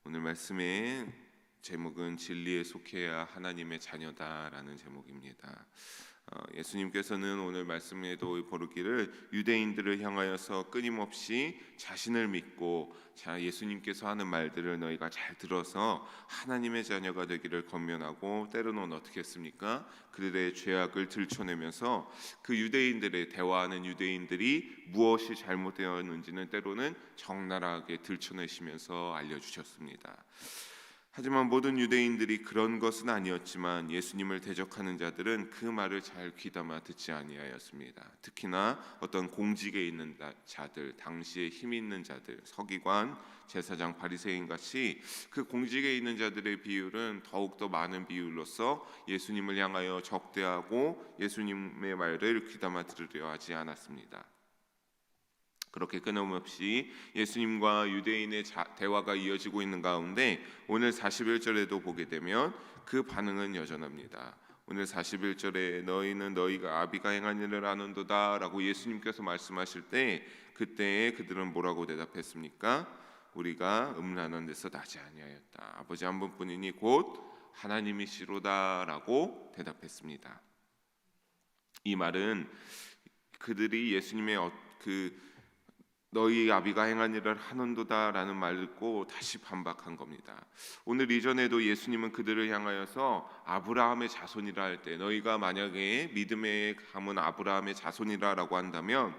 오늘 말씀의 제목은 진리에 속해야 하나님의 자녀다라는 제목입니다. 예수님께서는 오늘 말씀에도 보르기를 유대인들을 향하여서 끊임없이 자신을 믿고 예수님께서 하는 말들을 너희가 잘 들어서 하나님의 자녀가 되기를 권면하고, 때로는 어떻게 했습니까? 그들의 죄악을 들춰내면서 그 유대인들의 대화하는 유대인들이 무엇이 잘못되었는지는 때로는 적나라하게 들춰내시면서 알려주셨습니다. 하지만 모든 유대인들이 그런 것은 아니었지만 예수님을 대적하는 자들은 그 말을 잘 귀담아 듣지 아니하였습니다. 특히나 어떤 공직에 있는 자들, 당시에 힘 있는 자들, 서기관, 제사장, 바리새인 같이 그 공직에 있는 자들의 비율은 더욱더 많은 비율로서 예수님을 향하여 적대하고 예수님의 말을 귀담아 들으려 하지 않았습니다. 그렇게 끊임없이 예수님과 유대인의 대화가 이어지고 있는 가운데 오늘 41절에도 보게 되면 그 반응은 여전합니다. 오늘 41절에 너희는 너희가 아비가 행한 일을 아는도다 라고 예수님께서 말씀하실 때, 그때에 그들은 뭐라고 대답했습니까? 우리가 음란한 데서 나지 아니하였다. 아버지 한 분뿐이니 곧 하나님이시로다 라고 대답했습니다. 이 말은 그들이 예수님의 너희 아비가 행한 일을 하는도다 라는 말을 듣고 다시 반박한 겁니다. 오늘 이전에도 예수님은 그들을 향하여서 아브라함의 자손이라 할 때, 너희가 만약에 믿음의 감은 아브라함의 자손이라 라고 한다면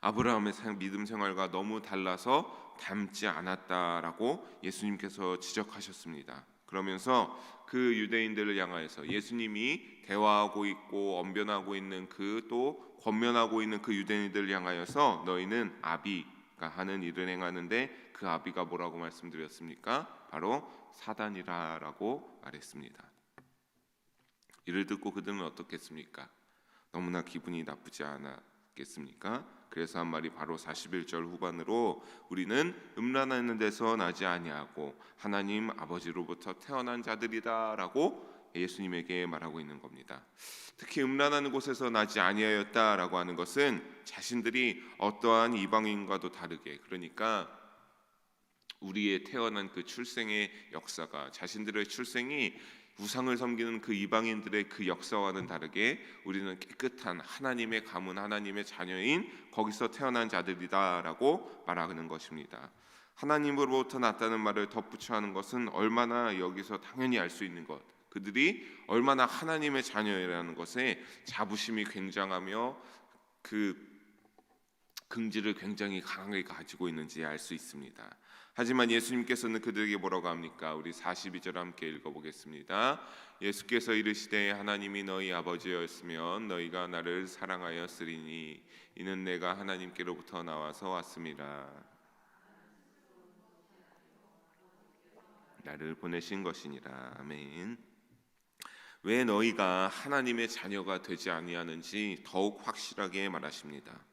아브라함의 믿음 생활과 너무 달라서 닮지 않았다라고 예수님께서 지적하셨습니다. 그러면서 그 유대인들을 향하여서 예수님이 대화하고 있고 언변하고 있는 또 권면하고 있는 그 유대인들을 향하여서 너희는 아비가 하는 일을 행하는데 그 아비가 뭐라고 말씀드렸습니까? 바로 사단이라고 말했습니다. 이를 듣고 그들은 어떻겠습니까? 너무나 기분이 나쁘지 않았겠습니까? 그래서 한 말이 바로 41절 후반으로 우리는 음란하는 데서 나지 아니하고 하나님 아버지로부터 태어난 자들이다 라고 예수님에게 말하고 있는 겁니다. 특히 음란하는 곳에서 나지 아니하였다라고 하는 것은 자신들이 어떠한 이방인과도 다르게, 그러니까 우리의 태어난 그 출생의 역사가, 자신들의 출생이 우상을 섬기는 그 이방인들의 그 역사와는 다르게 우리는 깨끗한 하나님의 가문, 하나님의 자녀인 거기서 태어난 자들이다라고 말하는 것입니다. 하나님으로부터 났다는 말을 덧붙여 하는 것은 얼마나 여기서 당연히 알 수 있는 것, 그들이 얼마나 하나님의 자녀라는 것에 자부심이 굉장하며 그 긍지를 굉장히 강하게 가지고 있는지 알 수 있습니다. 하지만 예수님께서는 그들에게 뭐라고 합니까? 우리 42절 함께 읽어보겠습니다. 예수께서 이르시되 하나님이 너희 아버지였으면 너희가 나를 사랑하였으리니 이는 내가 하나님께로부터 나와서 왔음이라. 나를 보내신 것이니라. 아멘. 왜 너희가 하나님의 자녀가 되지 아니하는지 더욱 확실하게 말하십니다.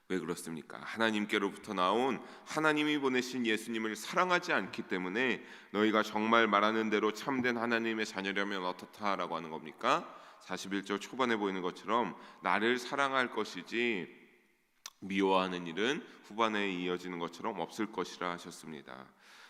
왜 그렇습니까? 하나님께로부터 나온 하나님이 보내신 예수님을 사랑하지 않기 때문에 너희가 정말 말하는 대로 참된 하나님의 자녀라면 어떻다라고 하는 겁니까? 41절 초반에 보이는 것처럼 나를 사랑할 것이지 미워하는 일은 후반에 이어지는 것처럼 없을 것이라 하셨습니다.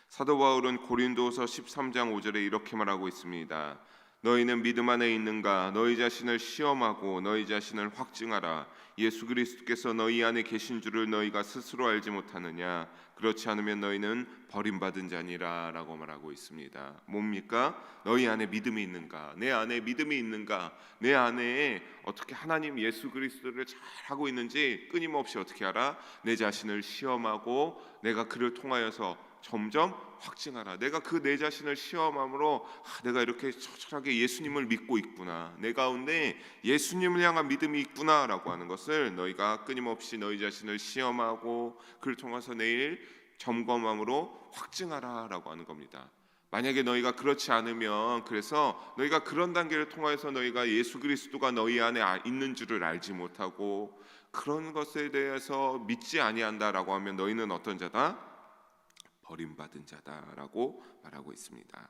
사도 바울은 고린도서 13장 5절에 이렇게 말하고 있습니다. 너희는 믿음 안에 있는가? 너희 자신을 시험하고 너희 자신을 확증하라. 예수 그리스도께서 너희 안에 계신 줄을 너희가 스스로 알지 못하느냐? 그렇지 않으면 너희는 버림받은 자니라 라고 말하고 있습니다. 뭡니까? 너희 안에 믿음이 있는가? 내 안에 믿음이 있는가? 내 안에 어떻게 하나님 예수 그리스도를 잘 하고 있는지 끊임없이 어떻게 알아? 내 자신을 시험하고 내가 그를 통하여서 점점 확증하라. 내가 그 내 자신을 시험함으로 내가 이렇게 처절하게 예수님을 믿고 있구나, 내 가운데 예수님을 향한 믿음이 있구나라고 하는 것을 너희가 끊임없이 너희 자신을 시험하고 그를 통해서 내일 점검함으로 확증하라라고 하는 겁니다. 만약에 너희가 그렇지 않으면, 그래서 너희가 그런 단계를 통해서 너희가 예수 그리스도가 너희 안에 있는 줄을 알지 못하고 그런 것에 대해서 믿지 아니한다라고 하면 너희는 어떤 자다? 버림받은 자다라고 말하고 있습니다.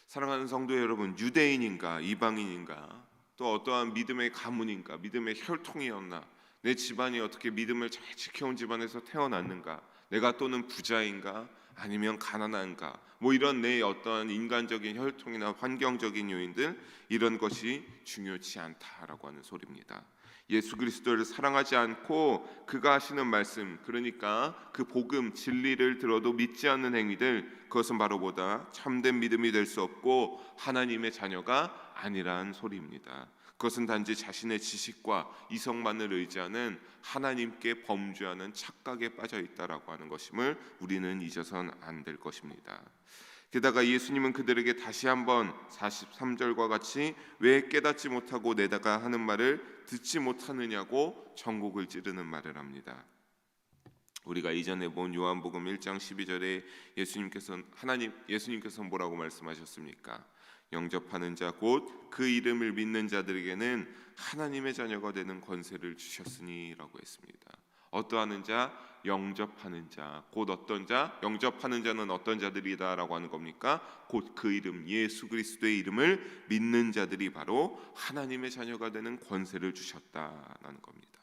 사랑하는 성도 여러분, 유대인인가 이방인인가 또 어떠한 믿음의 가문인가 믿음의 혈통이었나 내 집안이 어떻게 믿음을 잘 지켜온 집안에서 태어났는가? 내가 또는 부자인가? 아니면 가난한가? 뭐 이런 내 어떤 인간적인 혈통이나 환경적인 요인들, 이런 것이 중요치 않다라고 하는 소리입니다. 예수 그리스도를 사랑하지 않고 그가 하시는 말씀, 그러니까 그 복음 진리를 들어도 믿지 않는 행위들, 그것은 바로 보다 참된 믿음이 될 수 없고 하나님의 자녀가 아니란 소리입니다. 그것은 단지 자신의 지식과 이성만을 의지하는 하나님께 범죄하는 착각에 빠져 있다라고 하는 것임을 우리는 잊어선 안 될 것입니다. 게다가 예수님은 그들에게 다시 한번 43절과 같이 왜 깨닫지 못하고 내다가 하는 말을 듣지 못하느냐고 전곡을 찌르는 말을 합니다. 우리가 이전에 본 요한복음 1장 12절에 예수님께서 뭐라고 말씀하셨습니까? 영접하는 자 곧 그 이름을 믿는 자들에게는 하나님의 자녀가 되는 권세를 주셨으니라고 했습니다. 어떠하는 자? 영접하는 자. 곧 어떤 자? 영접하는 자는 어떤 자들이다라고 하는 겁니까? 곧 그 이름, 예수 그리스도의 이름을 믿는 자들이 바로 하나님의 자녀가 되는 권세를 주셨다라는 겁니다.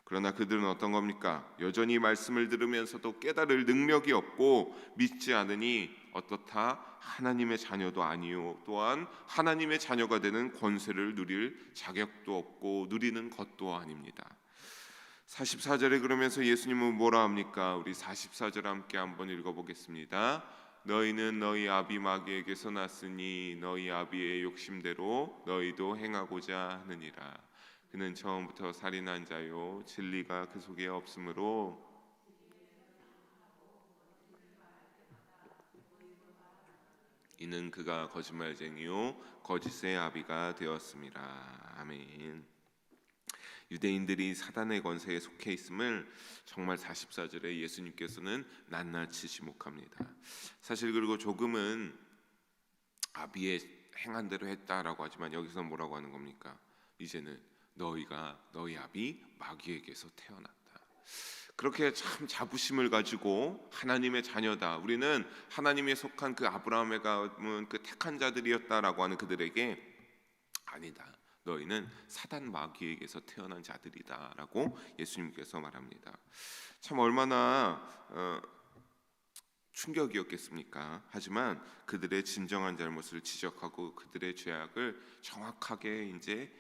그러나 그들은 어떤 겁니까? 여전히 말씀을 들으면서도 깨달을 능력이 없고 믿지 않으니 어떻다? 하나님의 자녀도 아니요, 또한 하나님의 자녀가 되는 권세를 누릴 자격도 없고 누리는 것도 아닙니다. 44절에 그러면서 예수님은 뭐라 합니까? 우리 44절 함께 한번 읽어보겠습니다. 너희는 너희 아비 마귀에게서 났으니 너희 아비의 욕심대로 너희도 행하고자 하느니라. 그는 처음부터 살인한 자요 진리가 그 속에 없으므로 이는 그가 거짓말쟁이요 거짓의 아비가 되었습니다. 아멘. 유대인들이 사단의 권세에 속해 있음을 정말 44절에 예수님께서는 낱낱이 지목합니다. 사실 그리고 조금은 아비의 행한 대로 했다라고 하지만 여기서 뭐라고 하는 겁니까? 이제는 너희가 너희 아비 마귀에게서 태어났다. 그렇게 참 자부심을 가지고 하나님의 자녀다, 우리는 하나님에 속한 그 아브라함의 가문 그 택한 자들이었다라고 하는 그들에게 아니다, 너희는 사단 마귀에게서 태어난 자들이다라고 예수님께서 말합니다. 참 얼마나 충격이었겠습니까? 하지만 그들의 진정한 잘못을 지적하고 그들의 죄악을 정확하게 이제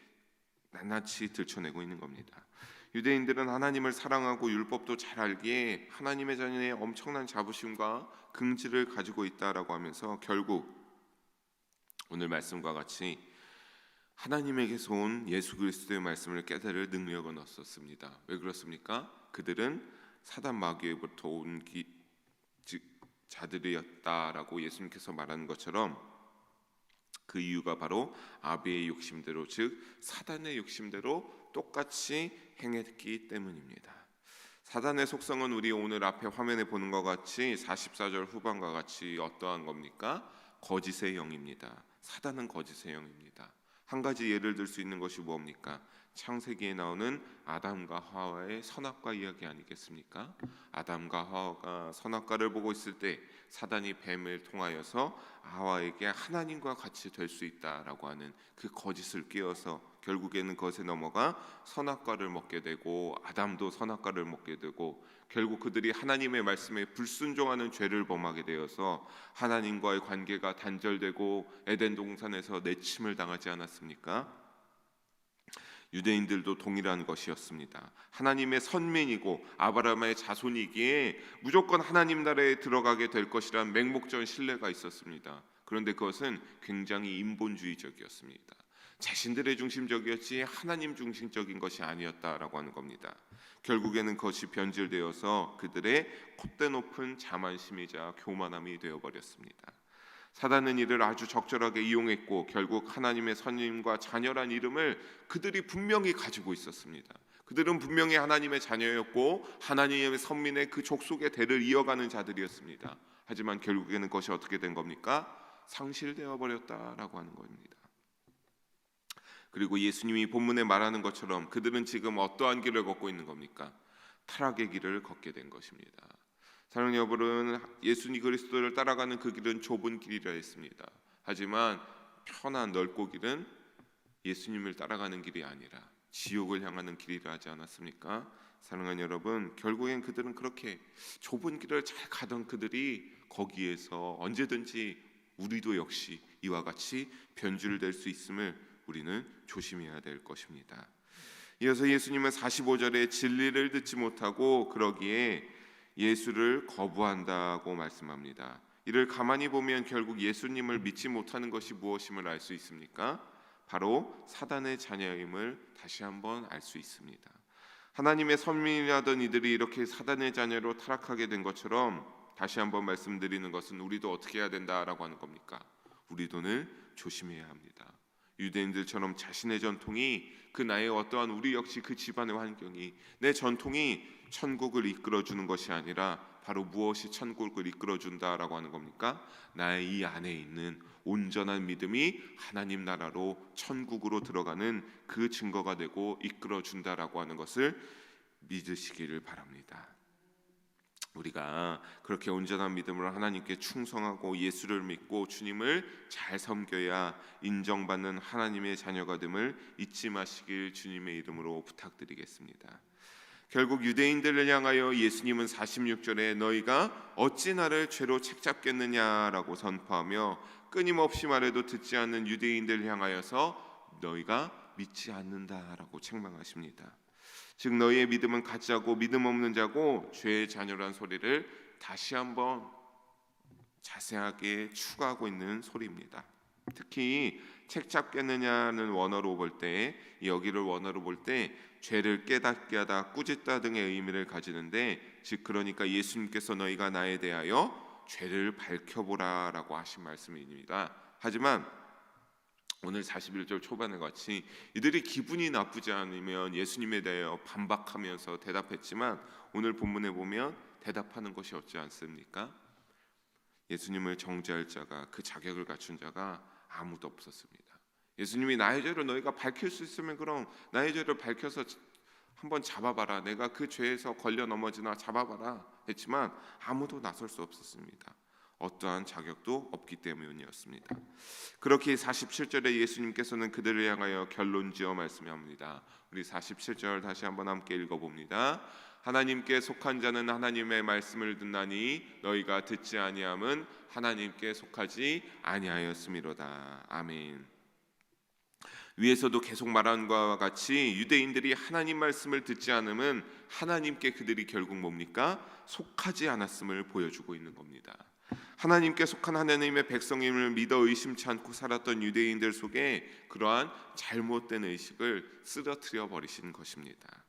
낱낱이 들춰내고 있는 겁니다. 유대인들은 하나님을 사랑하고 율법도 잘 알기에 하나님의 자녀의 엄청난 자부심과 긍지를 가지고 있다라고 하면서 결국 오늘 말씀과 같이 하나님에게서 온 예수 그리스도의 말씀을 깨달을 능력은 없었습니다. 왜 그렇습니까? 그들은 사단 마귀로부터 온 자들이었다라고 예수님께서 말하는 것처럼 그 이유가 바로 아비의 욕심대로, 즉 사단의 욕심대로 똑같이 행했기 때문입니다. 사단의 속성은 우리 오늘 앞에 화면에 보는 것 같이 44절 후반과 같이 어떠한 겁니까? 거짓의 영입니다. 사단은 거짓의 영입니다. 한 가지 예를 들 수 있는 것이 뭡니까? 창세기에 나오는 아담과 하와의 선악과 이야기 아니겠습니까? 아담과 하와가 선악과를 보고 있을 때 사단이 뱀을 통하여서 하와에게 하나님과 같이 될 수 있다라고 하는 그 거짓을 끼워서 결국에는 그것에 넘어가 선악과를 먹게 되고 아담도 선악과를 먹게 되고 결국 그들이 하나님의 말씀에 불순종하는 죄를 범하게 되어서 하나님과의 관계가 단절되고 에덴 동산에서 내침을 당하지 않았습니까? 유대인들도 동일한 것이었습니다. 하나님의 선민이고 아브라함의 자손이기에 무조건 하나님 나라에 들어가게 될 것이란 맹목적인 신뢰가 있었습니다. 그런데 그것은 굉장히 인본주의적이었습니다. 자신들의 중심적이었지 하나님 중심적인 것이 아니었다라고 하는 겁니다. 결국에는 그것이 변질되어서 그들의 콧대 높은 자만심이자 교만함이 되어버렸습니다. 사단은 이를 아주 적절하게 이용했고 결국 하나님의 선임과 자녀란 이름을 그들이 분명히 가지고 있었습니다. 그들은 분명히 하나님의 자녀였고 하나님의 선민의 그 족속의 대를 이어가는 자들이었습니다. 하지만 결국에는 그것이 어떻게 된 겁니까? 상실되어 버렸다라고 하는 겁니다. 그리고 예수님이 본문에 말하는 것처럼 그들은 지금 어떠한 길을 걷고 있는 겁니까? 타락의 길을 걷게 된 것입니다. 사랑하는 여러분, 예수님 그리스도를 따라가는 그 길은 좁은 길이라 했습니다. 하지만 편한 넓고 길은 예수님을 따라가는 길이 아니라 지옥을 향하는 길이라 하지 않았습니까? 사랑하는 여러분, 결국엔 그들은 그렇게 좁은 길을 잘 가던 그들이 거기에서 언제든지 우리도 역시 이와 같이 변질될 수 있음을 우리는 조심해야 될 것입니다. 이어서 예수님은 45절에 진리를 듣지 못하고 그러기에 예수를 거부한다고 말씀합니다. 이를 가만히 보면 결국 예수님을 믿지 못하는 것이 무엇임을 알 수 있습니까? 바로 사단의 자녀임을 다시 한번 알 수 있습니다. 하나님의 선민이라던 이들이 이렇게 사단의 자녀로 타락하게 된 것처럼 다시 한번 말씀드리는 것은 우리도 어떻게 해야 된다라고 하는 겁니까? 우리도 조심해야 합니다. 유대인들처럼 자신의 전통이 그 나의 어떠한 우리 역시 그 집안의 환경이 내 전통이 천국을 이끌어주는 것이 아니라 바로 무엇이 천국을 이끌어준다라고 하는 겁니까? 나의 이 안에 있는 온전한 믿음이 하나님 나라로 천국으로 들어가는 그 증거가 되고 이끌어준다라고 하는 것을 믿으시기를 바랍니다. 우리가 그렇게 온전한 믿음으로 하나님께 충성하고 예수를 믿고 주님을 잘 섬겨야 인정받는 하나님의 자녀가 됨을 잊지 마시길 주님의 이름으로 부탁드리겠습니다. 결국 유대인들을 향하여 예수님은 46절에 너희가 어찌 나를 죄로 책잡겠느냐라고 선포하며 끊임없이 말해도 듣지 않는 유대인들을 향하여서 너희가 믿지 않는다라고 책망하십니다. 즉 너희의 믿음은 가짜고 믿음 없는 자고 죄의 자녀란 소리를 다시 한번 자세하게 추가하고 있는 소리입니다. 특히 책잡겠느냐는 원어로 볼 때, 여기를 원어로 볼 때 죄를 깨닫게 하다, 꾸짖다 등의 의미를 가지는데, 즉 그러니까 예수님께서 너희가 나에 대하여 죄를 밝혀보라라고 하신 말씀입니다. 하지만 오늘 41절 초반에 같이 이들이 기분이 나쁘지 않으면 예수님에 대하여 반박하면서 대답했지만 오늘 본문에 보면 대답하는 것이 없지 않습니까? 예수님을 정죄할 자가, 그 자격을 갖춘 자가 아무도 없었습니다. 예수님이 나의 죄를 너희가 밝힐 수 있으면 그럼 나의 죄를 밝혀서 한번 잡아봐라, 내가 그 죄에서 걸려 넘어지나 잡아봐라 했지만 아무도 나설 수 없었습니다. 어떠한 자격도 없기 때문이었습니다. 그렇게 47절에 예수님께서는 그들을 향하여 결론지어 말씀합니다. 우리 47절 다시 한번 함께 읽어봅니다. 하나님께 속한 자는 하나님의 말씀을 듣나니 너희가 듣지 아니함은 하나님께 속하지 아니하였음이로다. 아멘. 위에서도 계속 말한 것과 같이 유대인들이 하나님 말씀을 듣지 않으면 하나님께 그들이 결국 뭡니까? 속하지 않았음을 보여주고 있는 겁니다. 하나님께 속한 하나님의 백성임을 믿어 의심치 않고 살았던 유대인들 속에 그러한 잘못된 의식을 쓰러뜨려 버리신 것입니다.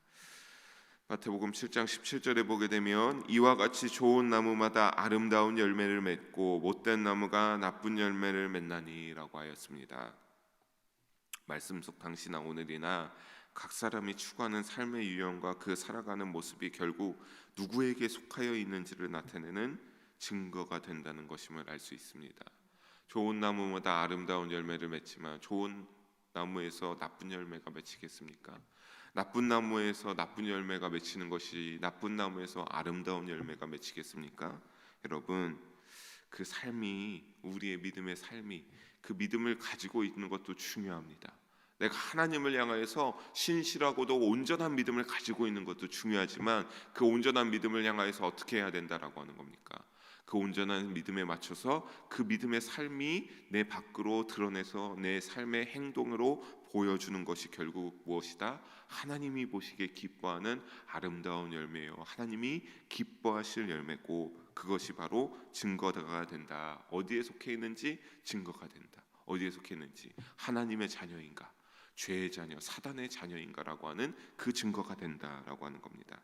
마태복음 7장 17절에 보게 되면 이와 같이 좋은 나무마다 아름다운 열매를 맺고 못된 나무가 나쁜 열매를 맺나니라고 하였습니다. 말씀 속 당시나 오늘이나 각 사람이 추구하는 삶의 유형과 그 살아가는 모습이 결국 누구에게 속하여 있는지를 나타내는 증거가 된다는 것임을 알 수 있습니다. 좋은 나무마다 아름다운 열매를 맺지만 좋은 나무에서 나쁜 열매가 맺히겠습니까? 나쁜 나무에서 나쁜 열매가 맺히는 것이 나쁜 나무에서 아름다운 열매가 맺히겠습니까? 여러분, 그 삶이, 우리의 믿음의 삶이 그 믿음을 가지고 있는 것도 중요합니다. 내가 하나님을 향하여서 신실하고도 온전한 믿음을 가지고 있는 것도 중요하지만 그 온전한 믿음을 향하여서 어떻게 해야 된다라고 하는 겁니까? 그 온전한 믿음에 맞춰서 그 믿음의 삶이 내 밖으로 드러내서 내 삶의 행동으로 보여주는 것이 결국 무엇이다? 하나님이 보시기에 기뻐하는 아름다운 열매요, 하나님이 기뻐하실 열매고 그것이 바로 증거가 된다. 어디에 속해 있는지 증거가 된다. 어디에 속해 있는지 하나님의 자녀인가, 죄의 자녀, 사단의 자녀인가라고 하는 그 증거가 된다라고 하는 겁니다.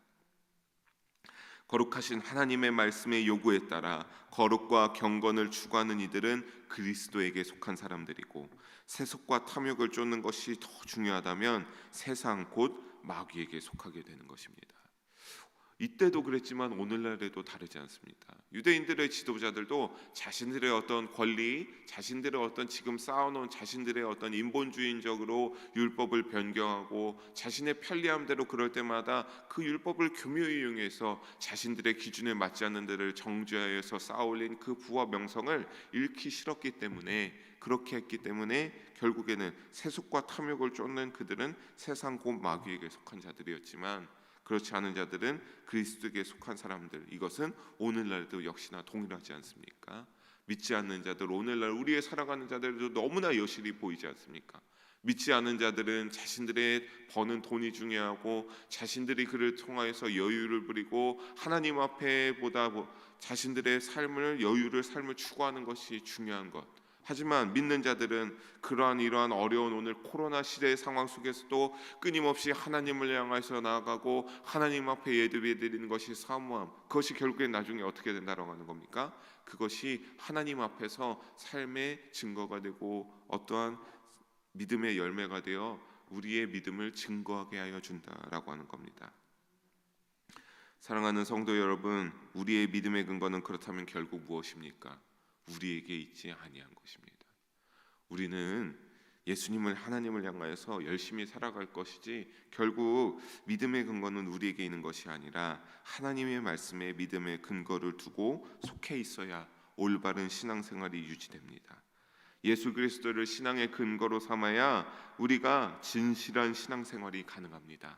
거룩하신 하나님의 말씀의 요구에 따라 거룩과 경건을 추구하는 이들은 그리스도에게 속한 사람들이고, 세속과 탐욕을 쫓는 것이 더 중요하다면 세상 곧 마귀에게 속하게 되는 것입니다. 이때도 그랬지만 오늘날에도 다르지 않습니다. 유대인들의 지도자들도 자신들의 어떤 권리, 자신들의 어떤 지금 쌓아놓은 자신들의 어떤 인본주의적으로 율법을 변경하고 자신의 편리함대로 그럴 때마다 그 율법을 교묘히 이용해서 자신들의 기준에 맞지 않는 데를 정죄하여서 쌓아올린 그 부와 명성을 잃기 싫었기 때문에, 그렇게 했기 때문에 결국에는 세속과 탐욕을 쫓는 그들은 세상 곧 마귀에게 속한 자들이었지만, 그렇지 않은 자들은 그리스도에게 속한 사람들, 이것은 오늘날도 역시나 동일하지 않습니까? 믿지 않는 자들, 오늘날 우리의 살아가는 자들도 너무나 여실히 보이지 않습니까? 믿지 않는 자들은 자신들의 버는 돈이 중요하고 자신들이 그를 통하여서 여유를 부리고 하나님 앞에 보다 자신들의 삶을 추구하는 것이 중요한 것. 하지만 믿는 자들은 이러한 어려운 오늘 코로나 시대의 상황 속에서도 끊임없이 하나님을 향해서 나아가고 하나님 앞에 예배드리는 것이 사모함, 그것이 결국엔 나중에 어떻게 된다라고 하는 겁니까? 그것이 하나님 앞에서 삶의 증거가 되고 어떠한 믿음의 열매가 되어 우리의 믿음을 증거하게 하여 준다라고 하는 겁니다. 사랑하는 성도 여러분, 우리의 믿음의 근거는 그렇다면 결국 무엇입니까? 우리에게 있지 아니한 것입니다. 우리는 예수님을, 하나님을 향하여서 열심히 살아갈 것이지, 결국 믿음의 근거는 우리에게 있는 것이 아니라 하나님의 말씀에 믿음의 근거를 두고 속해 있어야 올바른 신앙생활이 유지됩니다. 예수 그리스도를 신앙의 근거로 삼아야 우리가 진실한 신앙생활이 가능합니다.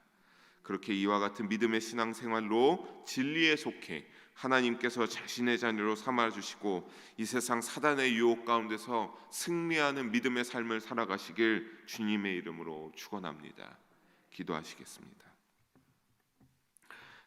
그렇게 이와 같은 믿음의 신앙생활로 진리에 속해 하나님께서 자신의 자녀로 삼아주시고 이 세상 사단의 유혹 가운데서 승리하는 믿음의 삶을 살아가시길 주님의 이름으로 축원합니다. 기도하시겠습니다.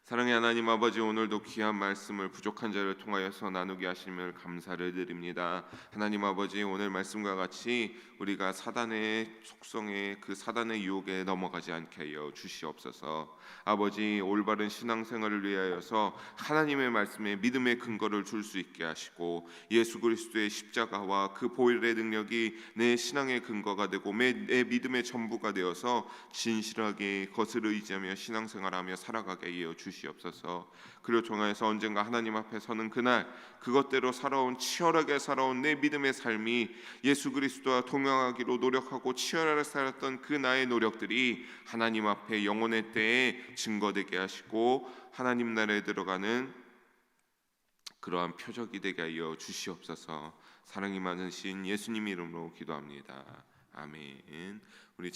사랑의 하나님 아버지, 오늘도 귀한 말씀을 부족한 자를 통하여서 나누게 하심을 감사를 드립니다. 하나님 아버지, 오늘 말씀과 같이 우리가 사단의 속성에, 그 사단의 유혹에 넘어가지 않게 하여 주시옵소서. 아버지, 올바른 신앙생활을 위하여서 하나님의 말씀에 믿음의 근거를 줄 수 있게 하시고 예수 그리스도의 십자가와 그 보혈의 능력이 내 신앙의 근거가 되고 내 믿음의 전부가 되어서 진실하게 그것을 의지하며 신앙생활하며 살아가게 하여 주시옵소서. 그리고 통하여서 언젠가 하나님 앞에 서는 그날, 그것대로 치열하게 살아온 내 믿음의 삶이 예수 그리스도와 동행하기로 노력하고 치열하게 살았던 그 나의 노력들이 하나님 앞에 영혼의 때에 증거되게 하시고 하나님 나라에 들어가는 그러한 표적이 되게 하여 주시옵소서. 사랑이 많으신 예수님 이름으로 기도합니다. 아멘. 우리